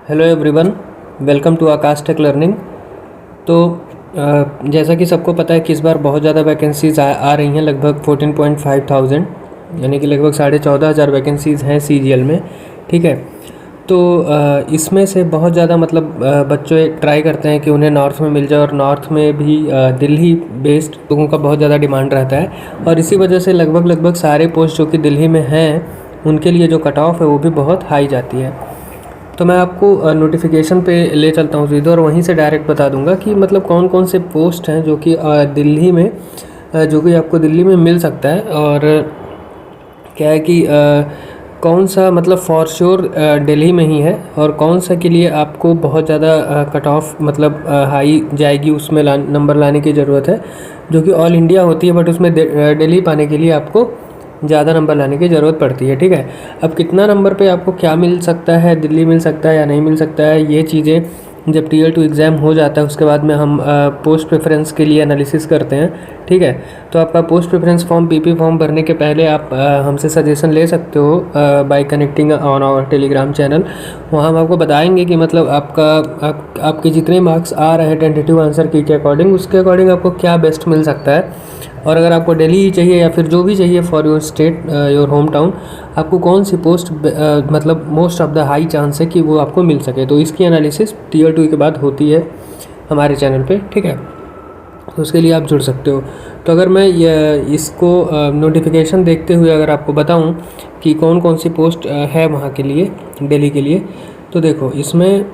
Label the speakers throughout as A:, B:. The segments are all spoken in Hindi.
A: Hello everyone, welcome to Aakash tech learning. तो जैसा कि सबको पता है कि इस बार बहुत ज़्यादा वैकेंसीज़ आ रही हैं, लगभग 14.5 थाउजेंड, यानी कि लगभग 14,500 वैकेंसीज़ हैं सीजीएल में। ठीक है। तो इसमें से बहुत ज़्यादा बच्चे ट्राई करते हैं कि उन्हें नॉर्थ में मिल जाए, और नॉर्थ में भी दिल्ली बेस्ड लोगों का बहुत ज़्यादा डिमांड रहता है, और इसी वजह से लगभग सारे पोस्ट जो कि दिल्ली में हैं उनके लिए जो कट ऑफ है वो भी बहुत हाई जाती है। तो मैं आपको नोटिफिकेशन पे ले चलता हूँ सीधे, और वहीं से डायरेक्ट बता दूंगा कि मतलब कौन कौन से पोस्ट हैं जो कि दिल्ली में जो कि आपको दिल्ली में मिल सकता है। और क्या है कि कौन सा फॉर श्योर दिल्ली में ही है, और कौन सा के लिए आपको बहुत ज़्यादा कट ऑफ हाई जाएगी, उसमें नंबर लाने की ज़रूरत है, जो कि ऑल इंडिया होती है, बट उसमें दिल्ली पाने के लिए आपको ज़्यादा नंबर लाने की ज़रूरत पड़ती है। ठीक है। अब कितना नंबर पे आपको क्या मिल सकता है, दिल्ली मिल सकता है या नहीं मिल सकता है, ये चीज़ें जब टीयर 2 एग्ज़ाम हो जाता है उसके बाद में हम पोस्ट प्रेफरेंस के लिए एनालिसिस करते हैं। ठीक है। तो आपका post preference form PP form भरने के पहले आप हमसे सजेशन ले सकते हो by connecting on our Telegram channel. वहाँ हम आपको बताएंगे कि आपके जितने मार्क्स आ रहे हैं टेंटेटिव आंसर की के अकॉर्डिंग, उसके अकॉर्डिंग आपको क्या बेस्ट मिल सकता है। और अगर आपको दिल्ली ही चाहिए या फिर जो भी चाहिए for your state, your home town, आपको कौन सी post most of the high chance है कि वो आपको मिल सके, तो इसकी एनालिसिस टीयर 2 के बाद होती है हमारे चैनल पे। ठीक है। तो उसके लिए आप जुड़ सकते हो। तो अगर मैं इसको नोटिफिकेशन देखते हुए अगर आपको बताऊं कि कौन कौन सी पोस्ट है वहाँ के लिए, दिल्ली के लिए, तो देखो इसमें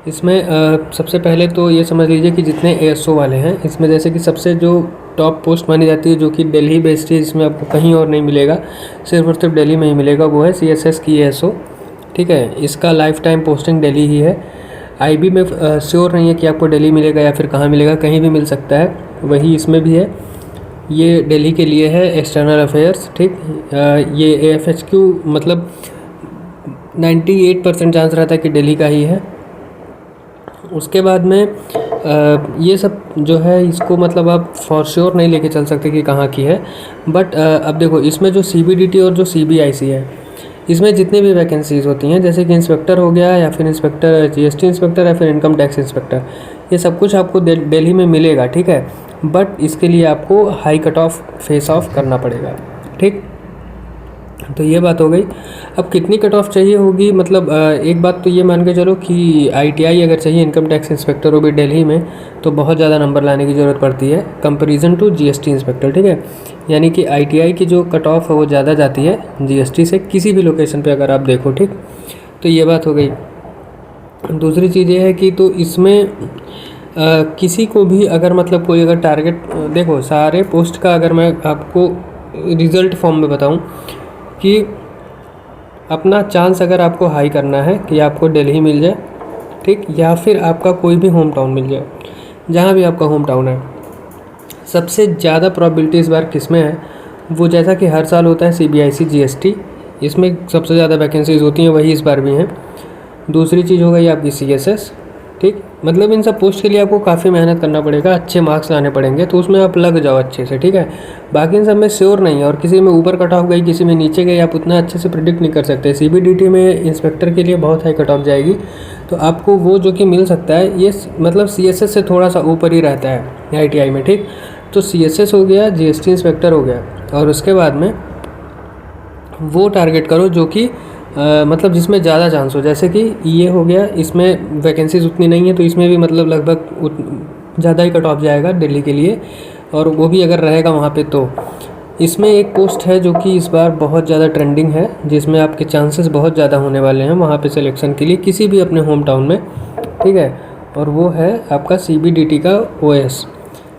A: सबसे पहले तो ये समझ लीजिए कि जितने एएसओ वाले हैं इसमें, जैसे कि सबसे जो टॉप पोस्ट मानी जाती है जो कि दिल्ली बेस्ड है, जिसमें आपको कहीं और नहीं मिलेगा, सिर्फ और सिर्फ दिल्ली में ही मिलेगा, वो है सीएसएस की एएसओ। ठीक है। इसका लाइफ टाइम पोस्टिंग दिल्ली ही है। आईबी में श्योर नहीं है कि आपको दिल्ली मिलेगा या फिर कहाँ मिलेगा, कहीं भी मिल सकता है, वही इसमें भी है। ये दिल्ली के लिए है, एक्सटर्नल अफेयर्स। ठीक। ये एएफएचक्यू 98% चांस रहता है कि दिल्ली का ही है। उसके बाद में ये सब जो है इसको आप फॉर श्योर नहीं लेके चल सकते कि कहाँ की है, बट अब देखो इसमें जो सीबीडीटी और जो सीबीआईसी है, इसमें जितनी भी वैकेंसीज़ होती हैं, जैसे कि इंस्पेक्टर हो गया या फिर इंस्पेक्टर जीएसटी इंस्पेक्टर या फिर इनकम टैक्स इंस्पेक्टर, ये सब कुछ आपको दिल्ली में मिलेगा। ठीक है। बट इसके लिए आपको high cut off face of करना पड़ेगा। ठीक। तो ये बात हो गई। अब कितनी कट ऑफ चाहिए होगी, एक बात तो ये मान के चलो कि आईटीआई अगर चाहिए इनकम टैक्स इंस्पेक्टर हो भी दिल्ली में, तो बहुत ज़्यादा नंबर लाने की ज़रूरत पड़ती है कंपैरिजन टू जीएसटी इंस्पेक्टर। ठीक है। यानी कि आईटीआई की जो कट ऑफ है वो ज़्यादा जाती है जीएसटी से, किसी भी लोकेशन पे अगर आप देखो। ठीक। तो ये बात हो गई। दूसरी चीज़ ये है कि तो इसमें किसी को भी अगर कोई अगर टारगेट, देखो सारे पोस्ट का अगर मैं आपको रिज़ल्ट फॉर्म में बताऊँ कि अपना चांस अगर आपको हाई करना है कि आपको दिल्ली मिल जाए, ठीक, या फिर आपका कोई भी होम टाउन मिल जाए, जहाँ भी आपका होम टाउन है, सबसे ज़्यादा प्रोबेबिलिटी इस बार किस में है, वो जैसा कि हर साल होता है सीबीआईसी जीएसटी, इसमें सबसे ज़्यादा वैकेंसीज़ होती हैं, वही इस बार भी हैं। दूसरी चीज़ हो गई आपकी सीएसएस। ठीक। इन सब पोस्ट के लिए आपको काफ़ी मेहनत करना पड़ेगा, अच्छे मार्क्स लाने पड़ेंगे, तो उसमें आप लग जाओ अच्छे से। ठीक है। बाकी इन सब में श्योर नहीं है, और किसी में ऊपर कट ऑफ गई, किसी में नीचे गई, आप उतना अच्छे से प्रिडिक्ट नहीं कर सकते। सीबीडीटी में इंस्पेक्टर के लिए बहुत हाई कट ऑफ जाएगी, तो आपको वो जो कि मिल सकता है ये सीएसएस से थोड़ा सा ऊपर ही रहता है आईटीआई में। ठीक। तो सीएसएस हो गया, जीएसटी इंस्पेक्टर हो गया, और उसके बाद में वो टारगेट करो जो कि जिसमें ज़्यादा चांस हो, जैसे कि ये हो गया, इसमें वैकेंसीज उतनी नहीं है, तो इसमें भी लगभग ज़्यादा ही कट ऑफ जाएगा दिल्ली के लिए, और वो भी अगर रहेगा वहाँ पे। तो इसमें एक पोस्ट है जो कि इस बार बहुत ज़्यादा ट्रेंडिंग है, जिसमें आपके चांसेस बहुत ज़्यादा होने वाले हैं वहाँ पे सिलेक्शन के लिए, किसी भी अपने होम टाउन में। ठीक है। और वो है आपका सीबीडीटी का ओएस,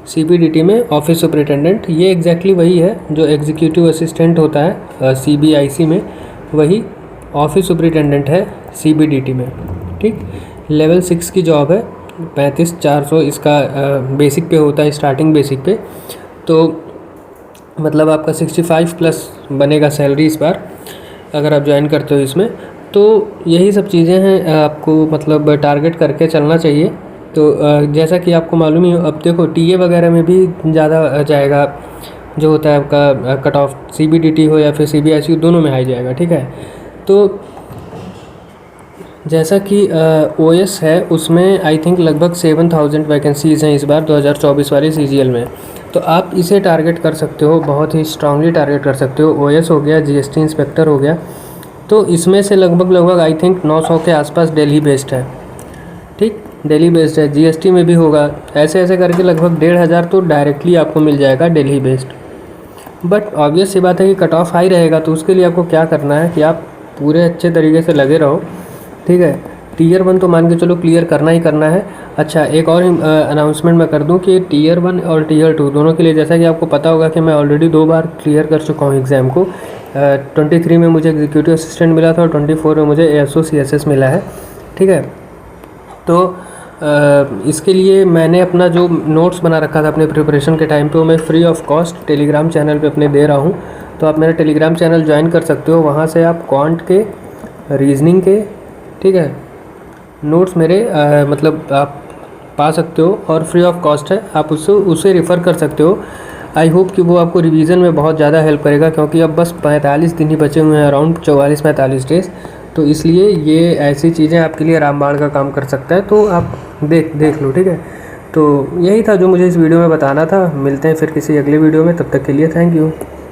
A: सीबीडीटी में ऑफिस सुपरिटेंडेंट। ये एग्जैक्टली वही है जो एग्जीक्यूटिव असिस्टेंट होता है सीबीआईसी में, वही ऑफिस सुपरिटेंडेंट है सीबीडीटी में। ठीक। लेवल 6 की जॉब है, 35,400 इसका बेसिक पे होता है, स्टार्टिंग बेसिक पे। तो आपका 65 प्लस बनेगा सैलरी इस बार अगर आप ज्वाइन करते हो इसमें। तो यही सब चीज़ें हैं, आपको टारगेट करके चलना चाहिए। तो जैसा कि आपको मालूम ही हो, अब देखो टीए वगैरह में भी ज़्यादा जाएगा जो होता है आपका कट ऑफ, CBDT हो या फिर CBICU, दोनों में हाई जाएगा, ठीक है। तो जैसा कि OS है उसमें आई थिंक लगभग 7000 वैकेंसीज़ हैं इस बार 2024 वाले CGL में। तो आप इसे टारगेट कर सकते हो, बहुत ही स्ट्रांगली टारगेट कर सकते हो। OS हो गया, GST इंस्पेक्टर हो गया, तो इसमें से लगभग आई थिंक 900 के आसपास दिल्ली बेस्ड है, ठीक, दिल्ली बेस्ड है। GST में भी होगा, ऐसे ऐसे करके लगभग 1500 तो डायरेक्टली आपको मिल जाएगा दिल्ली बेस्ड। बट ऑब्वियस सी बात है कि कट ऑफ हाई रहेगा, तो उसके लिए आपको क्या करना है कि आप पूरे अच्छे तरीके से लगे रहो, ठीक है। Tier 1 तो मान के चलो क्लियर करना ही करना है। अच्छा, एक और अनाउंसमेंट मैं कर दूं कि Tier 1 और Tier 2 दोनों के लिए, जैसा कि आपको पता होगा कि मैं ऑलरेडी 2 बार क्लियर कर चुका हूं एग्ज़ाम को। 23 में मुझे एग्जीक्यूटिव असिस्टेंट मिला था और 24 में मुझे ASO CSS मिला है, ठीक है। तो इसके लिए मैंने अपना जो नोट्स बना रखा था अपने प्रिपरेशन के टाइम पे, वो मैं free of cost Telegram channel पे अपने दे रहा हूँ। तो आप मेरा टेलीग्राम चैनल ज्वाइन कर सकते हो, वहाँ से आप क्वांट के, रीजनिंग के, ठीक है, नोट्स मेरे मतलब आप पा सकते हो और फ्री ऑफ कॉस्ट है, आप उसे रेफ़र कर सकते हो। आई होप कि वो आपको रिवीजन में बहुत ज़्यादा हेल्प करेगा, क्योंकि अब बस 45 दिन ही बचे हुए हैं, अराउंड 44-45 डेज़। तो इसलिए ये ऐसी चीज़ें आपके लिए रामबाण का काम कर सकता है, तो आप देख लो, ठीक है। तो यही था जो मुझे इस वीडियो में बताना था। मिलते हैं फिर किसी अगले वीडियो में, तब तक के लिए थैंक यू।